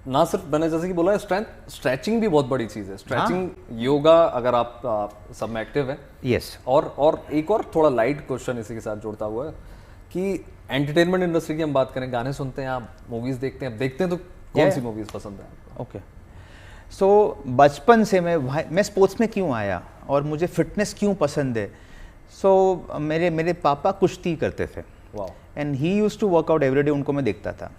ना सिर्फ मैंने जैसे कि बोला स्ट्रेचिंग भी बहुत बड़ी चीज़ है। स्ट्रेचिंग योगा अगर आप सब में एक्टिव है। यस। और एक और थोड़ा लाइट क्वेश्चन इसी के साथ जुड़ता हुआ है कि एंटरटेनमेंट इंडस्ट्री की हम बात करें, गाने सुनते हैं आप, मूवीज देखते हैं तो कौन सी मूवीज पसंद है आपको? ओके, सो बचपन से मैं स्पोर्ट्स में क्यों आया और मुझे फिटनेस क्यों पसंद है? सो मेरे पापा कुश्ती करते थे and he used to workout everyday, उनको मैं देखता था।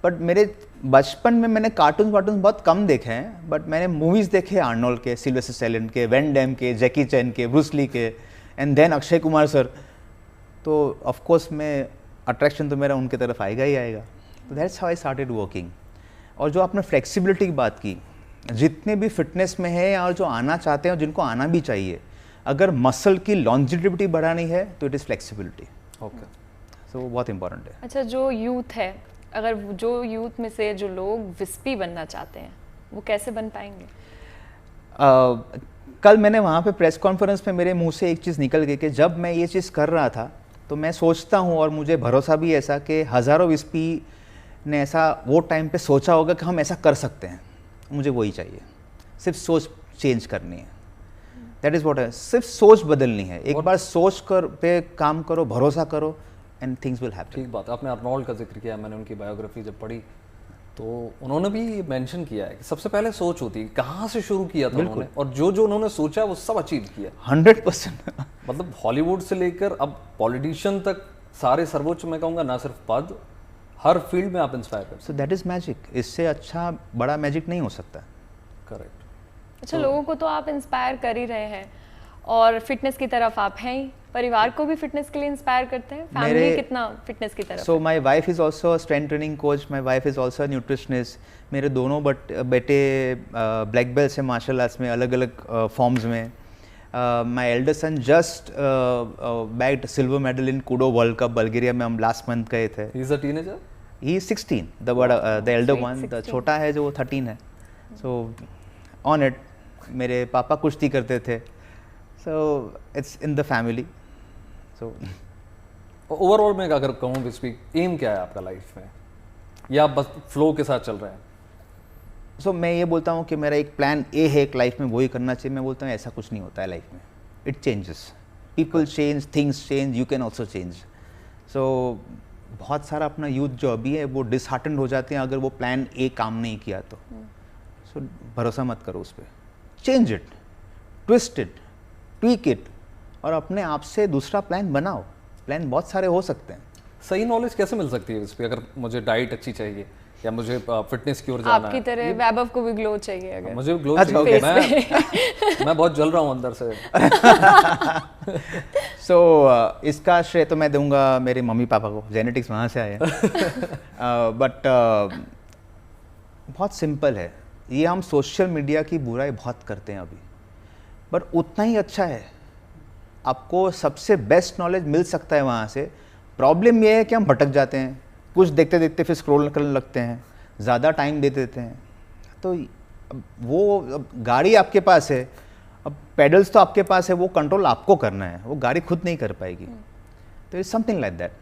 बट मेरे बचपन में मैंने कार्टून बहुत कम देखे हैं, बट मैंने मूवीज़ देखे आर्नोल्ड के, सिल्वेस्टर स्टैलोन के, वैन डैम के, जैकी चैन के, ब्रूस ली के, and then Akshay Kumar sir. तो ऑफ कोर्स मैं अट्रैक्शन तो मेरा उनके तरफ आएगा ही आएगा। तो that's how I started working. और जो आपने फ्लेक्सिबिलिटी की बात की, जितने भी फिटनेस में है और जो आना चाहते हैं और जिनको आना भी चाहिए, अगर मसल की लॉन्जिविटी बढ़ानी है तो इट इज़ फ्लेक्सिबिलिटी। ओके, सो बहुत इंपॉर्टेंट है। अच्छा, जो यूथ है, अगर जो यूथ में से जो लोग विस्पी बनना चाहते हैं, वो कैसे बन पाएंगे? कल मैंने वहाँ पे प्रेस कॉन्फ्रेंस में मेरे मुंह से एक चीज़ निकल गई कि जब मैं ये चीज़ कर रहा था तो मैं सोचता हूँ, और मुझे भरोसा भी ऐसा कि हज़ारों विस्पी ने ऐसा वो टाइम पे सोचा होगा कि हम ऐसा कर सकते हैं। मुझे वही चाहिए, सिर्फ सोच चेंज करनी है। दैट इज़ वॉट है, सिर्फ सोच बदलनी है। एक बार सोच कर पे काम करो, भरोसा करो, एंड थिंग्स विल हैपन। ठीक बात है। आपने आर्नोल्ड का जिक्र किया, मैंने उनकी बायोग्राफी जब पढ़ी तो उन्होंने भी मेंशन किया है कि सबसे पहले सोच होती है, कहाँ से शुरू किया था उन्होंने, और जो जो उन्होंने सोचा वो सब अचीव किया 100%। मतलब हॉलीवुड से लेकर अब पॉलिटिशियन तक सारे सर्वोच्च, मैं कहूँगा ना सिर्फ पद, हर फील्ड में आप इंस्पायर कर। So that is magic. इससे अच्छा बड़ा मैजिक नहीं हो सकता। करेक्ट। अच्छा, लोगों को तो आप इंस्पायर कर ही रहे हैं, और फिटनेस की तरफ आप हैं ही, परिवार को भी फिटनेस के लिए इंस्पायर करते हैं। फैमिली कितना फिटनेस की तरफ? So my wife is also a strength training coach, my wife is also a nutritionist. मेरे दोनों बेटे ब्लैक बेल्ट्स हैं मार्शल आर्ट्स में, अलग अलग फॉर्म्स में। My elder son just bagged silver medal in Koodo world cup Bulgaria में, हम लास्ट मंथ गए थे। He is a teenager, he is 16, the Elder one, the छोटा है जो 13 है। सो ऑन इट, मेरे पापा कुश्ती करते थे, so it's in the family. So overall मैं अगर कहूँ विस्पी, एम क्या है आपका लाइफ में, या आप बस फ्लो के साथ चल रहे हैं? सो मैं ये बोलता हूँ कि मेरा एक प्लान ए है एक लाइफ में, वही करना चाहिए। मैं बोलता हूँ ऐसा कुछ नहीं होता है लाइफ में, it changes, people change, things change, you can also change. So बहुत सारा अपना यूथ जो अभी है वो डिसहार्टेंड हो जाते हैं अगर वो प्लान ए काम नहीं किया तो। सो भरोसा मत करो उस पर, change it, twist it, tweak it, और अपने आप से दूसरा प्लान बनाओ। प्लान बहुत सारे हो सकते हैं। सही नॉलेज कैसे मिल सकती है इस पे? अगर मुझे डाइट अच्छी चाहिए या मुझे फिटनेस की ओर जाना है, आपकी तरह वैभव को भी ग्लो चाहिए, अगर मुझे ग्लो अच्छा, चाहिए, okay. मैं बहुत जल रहा हूँ अंदर से। सो इसका श्रेय तो मैं दूंगा मेरे मम्मी पापा को, जेनेटिक्स वहाँ से आए हैं। बट बहुत सिंपल है ये, हम सोशल मीडिया की बुराई बहुत करते हैं अभी, पर उतना ही अच्छा है। आपको सबसे बेस्ट नॉलेज मिल सकता है वहाँ से। प्रॉब्लम ये है कि हम भटक जाते हैं, कुछ देखते देखते फिर स्क्रॉल करने लगते हैं, ज़्यादा टाइम दे देते हैं। तो वो गाड़ी आपके पास है, अब पेडल्स तो आपके पास है, वो कंट्रोल आपको करना है, वो गाड़ी खुद नहीं कर पाएगी। तो इट्स समथिंग लाइक दैट।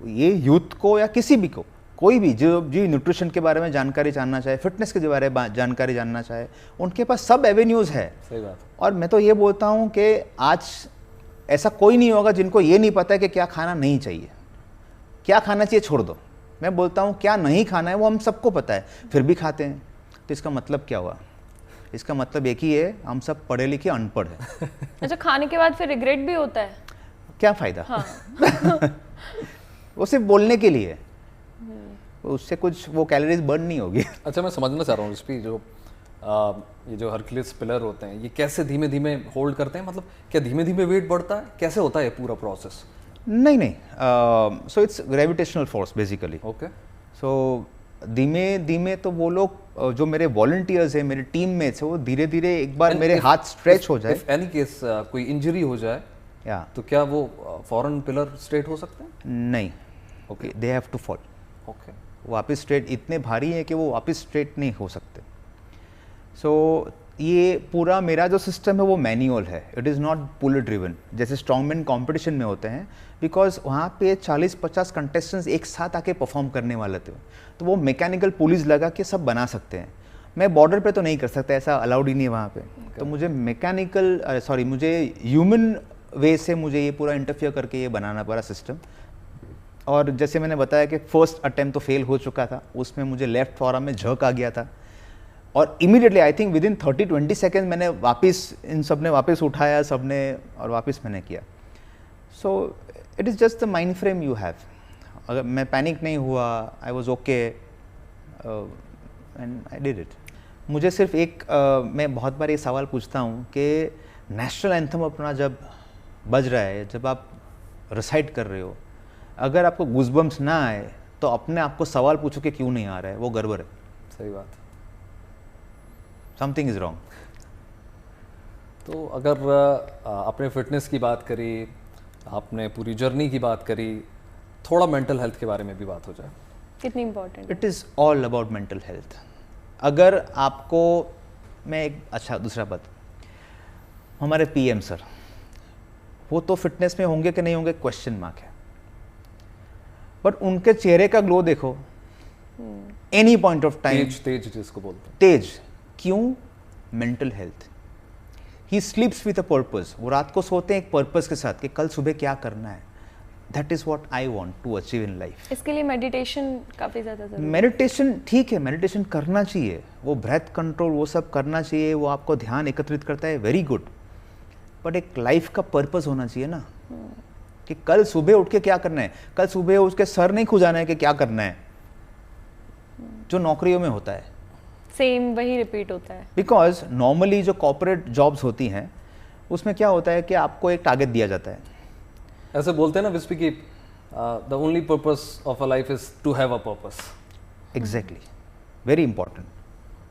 ये यूथ को या किसी भी को, कोई भी जो न्यूट्रिशन के बारे में जानकारी जानना चाहे, फिटनेस के बारे में जानकारी जानना चाहे, उनके पास सब एवेन्यूज़ है। सही बात। और मैं तो ये बोलता हूँ कि आज ऐसा कोई नहीं होगा जिनको ये नहीं पता है कि क्या खाना नहीं चाहिए। क्या खाना चाहिए छोड़ दो, मैं बोलता हूँ क्या नहीं खाना है वो हम सबको पता है, फिर भी खाते हैं। तो इसका मतलब क्या हुआ? इसका मतलब एक ही है, हम सब पढ़े लिखे अनपढ़ हैं। अच्छा, खाने के बाद फिर रिग्रेट भी होता है? क्या फ़ायदा? हाँ। वो सिर्फ बोलने के लिए, उससे कुछ वो कैलोरीज बर्न नहीं होगी। अच्छा, मैं समझना चाह रहा हूँ इस पे, जो ये जो हरक्यूलिस पिलर होते हैं, ये कैसे धीमे धीमे होल्ड करते हैं? मतलब क्या धीमे धीमे वेट बढ़ता है? कैसे होता है ये पूरा प्रोसेस? नहीं, so it's gravitational force basically. Okay. So धीमे धीमे तो वो लोग जो मेरे वॉलंटियर्स हैं, मेरे टीम में से, वो धीरे धीरे एक बार मेरे हाथ स्ट्रेच हो जाए, इफ एनी केस कोई इंजरी हो जाए, या तो क्या वो फॉरन पिलर स्ट्रेट हो सकते हैं? नहीं, okay, they have to fall. Okay. वापस स्ट्रेट, इतने भारी हैं कि वो वापस स्ट्रेट नहीं हो सकते। सो ये पूरा मेरा जो सिस्टम है वो मैनुअल है, it is not pull driven जैसे स्ट्रॉन्गमैन कंपटीशन में होते हैं, बिकॉज वहाँ पे 40-50 कंटेस्टेंट्स एक साथ आके परफॉर्म करने वाले थे, तो वो मैकेनिकल पुलिस लगा के सब बना सकते हैं। मैं बॉर्डर पे तो नहीं कर सकता, ऐसा अलाउड ही नहीं है वहाँ पे। तो मुझे मुझे ह्यूमन वे से मुझे ये पूरा इंटरफियर करके ये बनाना पड़ा सिस्टम। और जैसे मैंने बताया कि फर्स्ट अटेम्प्ट तो फेल हो चुका था, उसमें मुझे लेफ्ट फॉरआर्म में झक आ गया था, और immediately I think within 30-20 second मैंने इन सब ने वापस उठाया सबने, और वापस मैंने किया। So it is just the mind frame you have. अगर मैं पैनिक नहीं हुआ, I was okay and I did it. मुझे सिर्फ मैं बहुत बार ये सवाल पूछता हूँ कि नेशनल एंथम अपना जब बज रहा है, जब आप रिसाइट कर रहे हो, अगर आपको गूज़बम्स ना आए तो अपने आप को सवाल पूछो कि क्यों नहीं आ रहा है, वो गड़बड़ है। सही बात। Something is wrong. तो अगर आपने फिटनेस की बात करी, आपने पूरी जर्नी की बात करी, थोड़ा मेंटल हेल्थ के बारे में भी बात हो जाए। कितनी important? It is all about mental health. अगर आपको मैं एक दूसरा बात, हमारे पीएम सर, वो तो फिटनेस में होंगे कि नहीं होंगे क्वेश्चन मार्क है, बट उनके चेहरे का ग्लो देखो एनी पॉइंट ऑफ टाइम। तेज जिसको बोलते हैं, तेज। क्यों? Mental health. He स्लीप्स with a purpose. वो रात को सोते हैं एक पर्पस के साथ कि कल सुबह क्या करना है। That is what I want to achieve in life. इसके लिए मेडिटेशन काफ़ी ज़्यादा जरूरी है। मेडिटेशन ठीक है, मेडिटेशन करना चाहिए, वो ब्रेथ कंट्रोल वो सब करना चाहिए, वो आपको ध्यान एकत्रित करता है, वेरी गुड। बट एक लाइफ का पर्पस होना चाहिए ना, कि कल सुबह उठ के क्या करना है। कल सुबह उठ के सर नहीं खुजाना है कि क्या करना है, जो नौकरियों में होता है सेम वही रिपीट होता है। बिकॉज नॉर्मली जो कॉर्पोरेट जॉब्स होती हैं उसमें क्या होता है कि आपको एक टारगेट दिया जाता है। ऐसे बोलते हैं ना विस्पी की the only purpose of a life is to have a purpose. Exactly, very important.